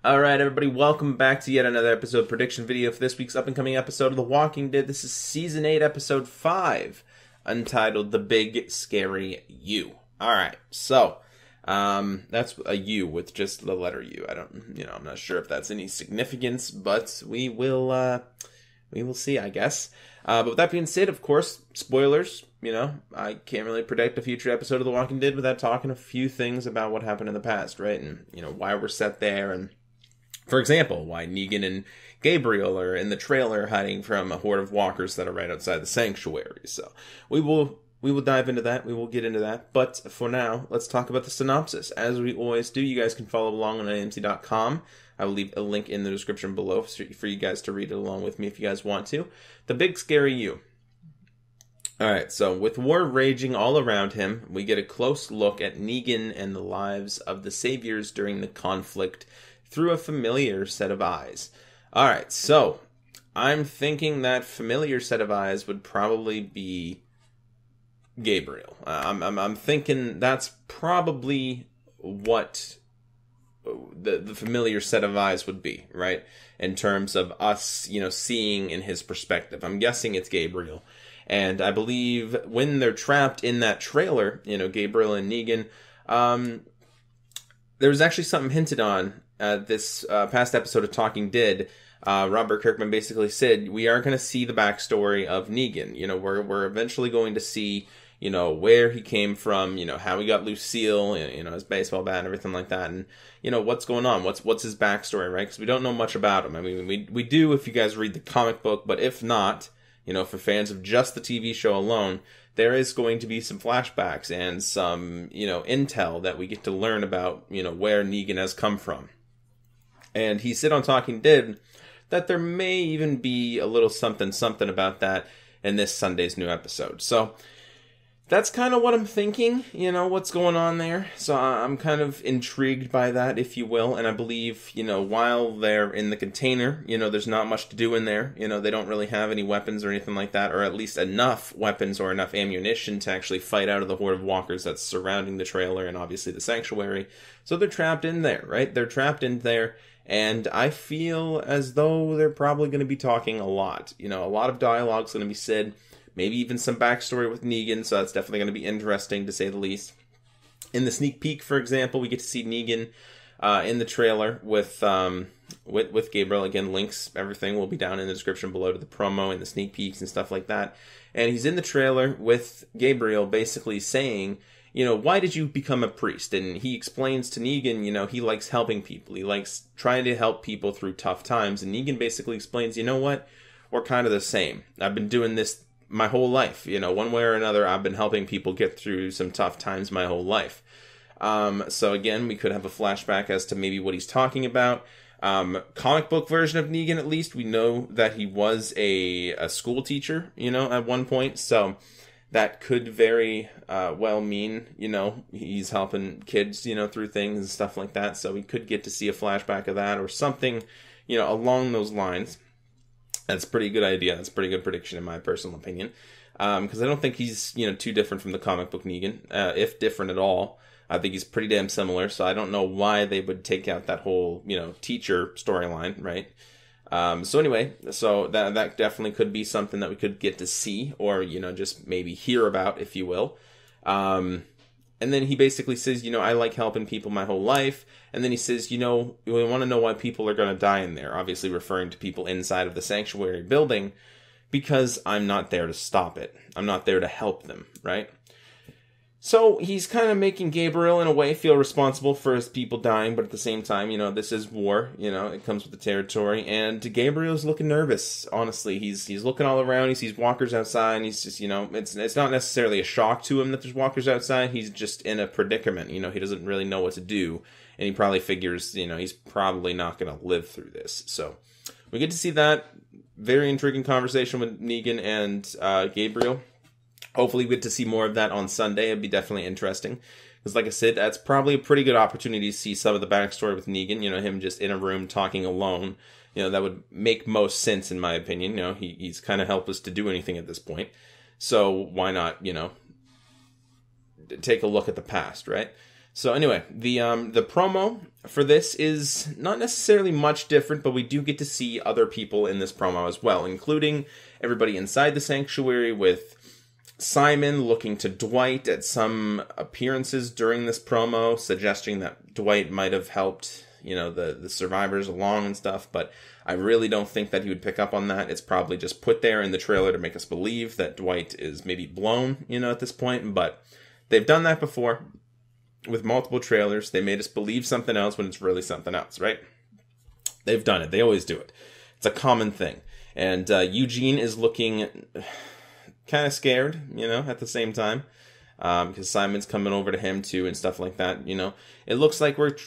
Alright, everybody, welcome back to yet another episode prediction video for this week's up-and-coming episode of The Walking Dead. This is Season 8, Episode 5, entitled The Big Scary U. Alright, so, that's a U with just the letter U. I'm not sure if that's any significance, but we will see, I guess. But with that being said, of course, spoilers, I can't really predict a future episode of The Walking Dead without talking a few things about what happened in the past, right? And, why we're set there, and for example, why Negan and Gabriel are in the trailer hiding from a horde of walkers that are right outside the sanctuary. So we will dive into that. We will get into that. But for now, let's talk about the synopsis. As we always do, you guys can follow along on AMC.com. I will leave a link in the description below for you guys to read it along with me if you guys want to. The Big Scary U. Alright, so with war raging all around him, we get a close look at Negan and the lives of the saviors during the conflict through a familiar set of eyes. Alright, so I'm thinking that familiar set of eyes would probably be Gabriel. I'm thinking that's probably what the familiar set of eyes would be, right? In terms of us, seeing in his perspective. I'm guessing it's Gabriel. And I believe when they're trapped in that trailer, Gabriel and Negan, there was actually something hinted on this past episode of Talking Dead. Robert Kirkman basically said, we are going to see the backstory of Negan. We're eventually going to see, where he came from, how he got Lucille, his baseball bat and everything like that. And, what's going on? What's his backstory, right? Because we don't know much about him. I mean, we do if you guys read the comic book, but if not, for fans of just the TV show alone, there is going to be some flashbacks and some, intel that we get to learn about, where Negan has come from. And he said on Talking Dead that there may even be a little something about that in this Sunday's new episode. So that's kind of what I'm thinking, what's going on there. So I'm kind of intrigued by that, if you will. And I believe, while they're in the container, there's not much to do in there. They don't really have any weapons or anything like that, or at least enough weapons or enough ammunition to actually fight out of the horde of walkers that's surrounding the trailer and obviously the sanctuary. So they're trapped in there, right? They're trapped in there. And I feel as though they're probably going to be talking a lot. A lot of dialogue's going to be said. Maybe even some backstory with Negan, so that's definitely going to be interesting, to say the least. In the sneak peek, for example, we get to see Negan in the trailer with Gabriel. Again, links, everything will be down in the description below to the promo and the sneak peeks and stuff like that. And he's in the trailer with Gabriel basically saying, why did you become a priest? And he explains to Negan, he likes helping people. He likes trying to help people through tough times. And Negan basically explains, what? We're kind of the same. I've been doing this my whole life. One way or another, I've been helping people get through some tough times my whole life. So again, we could have a flashback as to maybe what he's talking about. Comic book version of Negan, at least, we know that he was a school teacher, at one point. So that could very well mean, he's helping kids, through things and stuff like that. So we could get to see a flashback of that or something, along those lines. That's a pretty good idea. That's a pretty good prediction in my personal opinion. Because I don't think he's, too different from the comic book Negan. If different at all. I think he's pretty damn similar. So I don't know why they would take out that whole, teacher storyline, right? So anyway, so that definitely could be something that we could get to see. Or, just maybe hear about, if you will. And then he basically says, I like helping people my whole life. And then he says, we want to know why people are going to die in there. Obviously referring to people inside of the sanctuary building. Because I'm not there to stop it. I'm not there to help them, right? So he's kind of making Gabriel, in a way, feel responsible for his people dying. But at the same time, this is war. It comes with the territory. And Gabriel's looking nervous, honestly. He's looking all around. He sees walkers outside. And he's just, it's not necessarily a shock to him that there's walkers outside. He's just in a predicament. He doesn't really know what to do. And he probably figures, he's probably not going to live through this. So we get to see that very intriguing conversation with Negan and Gabriel. Hopefully we get to see more of that on Sunday. It'd be definitely interesting. Because like I said, that's probably a pretty good opportunity to see some of the backstory with Negan. Him just in a room talking alone. That would make most sense in my opinion. He's kind of helpless to do anything at this point. So why not, take a look at the past, right? So anyway, the promo for this is not necessarily much different, but we do get to see other people in this promo as well, including everybody inside the sanctuary, with Simon looking to Dwight at some appearances during this promo, suggesting that Dwight might have helped, you know, the survivors along and stuff, but I really don't think that he would pick up on that. It's probably just put there in the trailer to make us believe that Dwight is maybe blown, you know, at this point, but they've done that before with multiple trailers. They made us believe something else when it's really something else, right? They've done it. They always do it. It's a common thing. And Eugene is looking kind of scared, you know, at the same time, because Simon's coming over to him too and stuff like that, you know. It looks like we're,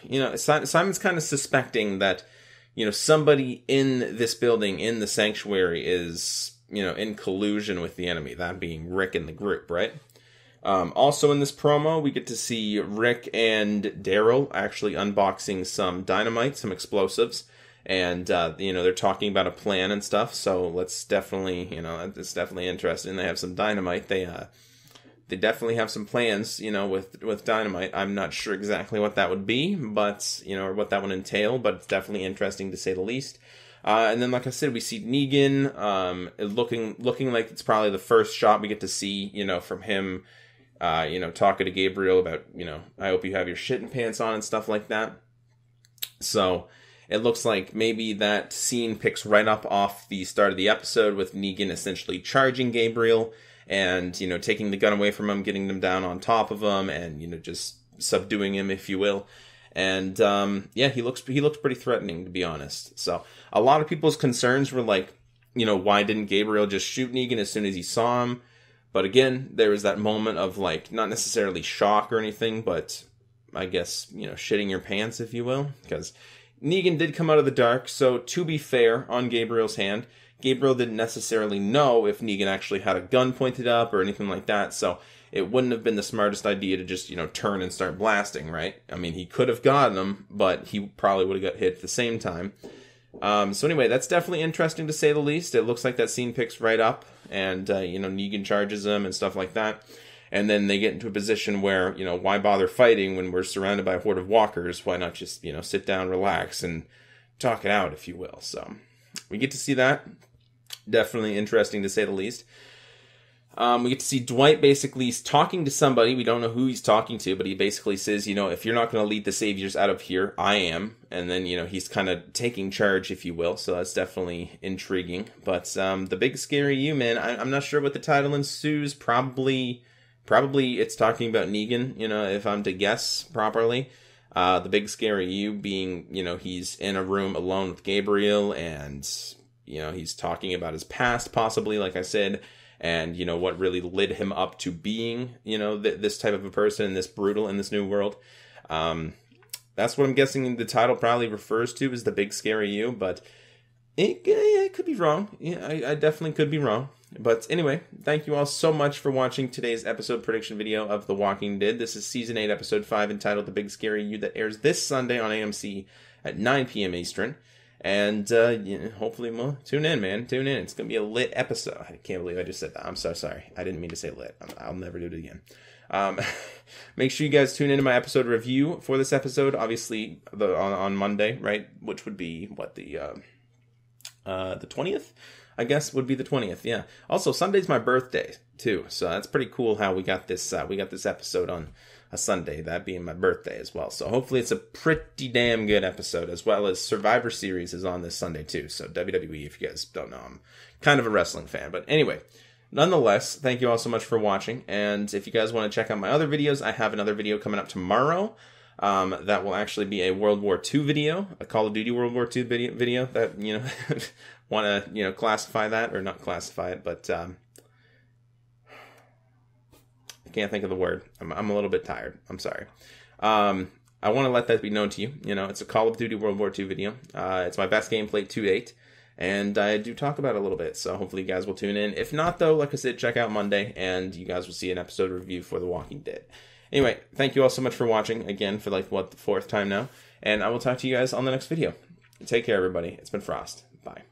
you know, Simon's kind of suspecting that, you know, somebody in this building, in the sanctuary, is, you know, in collusion with the enemy, that being Rick and the group, right? Also in this promo, we get to see Rick and Daryl actually unboxing some dynamite, some explosives, and, you know, they're talking about a plan and stuff, so let's definitely, you know, it's definitely interesting. They have some dynamite. They definitely have some plans, you know, with dynamite. I'm not sure exactly what that would be, but, you know, or what that would entail, but it's definitely interesting to say the least. And then, like I said, we see Negan, looking like it's probably the first shot we get to see, you know, from him, you know, talking to Gabriel about, you know, I hope you have your shitting pants on and stuff like that. So it looks like maybe that scene picks right up off the start of the episode with Negan essentially charging Gabriel and, you know, taking the gun away from him, getting them down on top of him, and, you know, just subduing him, if you will. And, yeah, he looks pretty threatening, to be honest. So a lot of people's concerns were like, you know, why didn't Gabriel just shoot Negan as soon as he saw him? But again, there was that moment of, like, not necessarily shock or anything, but I guess, you know, shitting your pants, if you will, because Negan did come out of the dark. So to be fair, on Gabriel's hand, Gabriel didn't necessarily know if Negan actually had a gun pointed up or anything like that. So it wouldn't have been the smartest idea to just, you know, turn and start blasting, right? I mean, he could have gotten him, but he probably would have got hit at the same time. So anyway, that's definitely interesting to say the least. It looks like that scene picks right up, and, you know, Negan charges him and stuff like that. And then they get into a position where, you know, why bother fighting when we're surrounded by a horde of walkers? Why not just, you know, sit down, relax, and talk it out, if you will? So we get to see that. Definitely interesting to say the least. We get to see Dwight basically talking to somebody. We don't know who he's talking to, but he basically says, you know, if you're not going to lead the Saviors out of here, I am. And then, you know, he's kind of taking charge, if you will. So that's definitely intriguing. But the big scary you, man, I'm not sure what the title ensues. Probably it's talking about Negan, you know, if I'm to guess properly. The big scary you being, you know, he's in a room alone with Gabriel, and, you know, he's talking about his past, possibly, like I said, and, you know, what really led him up to being, you know, this type of a person, this brutal in this new world. That's what I'm guessing the title probably refers to, is the big scary you, but it could be wrong. Yeah, I definitely could be wrong. But anyway, thank you all so much for watching today's episode prediction video of The Walking Dead. This is Season 8, Episode 5, entitled The Big Scary You, that airs this Sunday on AMC at 9 p.m. Eastern. And you know, hopefully, well, tune in, man. Tune in. It's going to be a lit episode. I can't believe I just said that. I'm so sorry. I didn't mean to say lit. I'll never do it again. Make sure you guys tune into my episode review for this episode. Obviously, on Monday, right? Which would be, what, the 20th? I guess would be the 20th, yeah. Also, Sunday's my birthday, too. So that's pretty cool how we got this episode on a Sunday, that being my birthday as well. So hopefully it's a pretty damn good episode, as well as Survivor Series is on this Sunday, too. So WWE, if you guys don't know, I'm kind of a wrestling fan. But anyway, nonetheless, thank you all so much for watching. And if you guys want to check out my other videos, I have another video coming up tomorrow. That will actually be a World War II video, a Call of Duty World War II video that, you know, want to, you know, classify that, or not classify it, but I can't think of the word. I'm a little bit tired. I'm sorry. I want to let that be known to you. You know, it's a Call of Duty World War II video. It's my best gameplay to date, and I do talk about it a little bit, so hopefully you guys will tune in. If not, though, like I said, check out Monday, and you guys will see an episode review for The Walking Dead. Anyway, thank you all so much for watching, again, for like, what, the 4th time now, and I will talk to you guys on the next video. Take care, everybody. It's been Frost. Bye.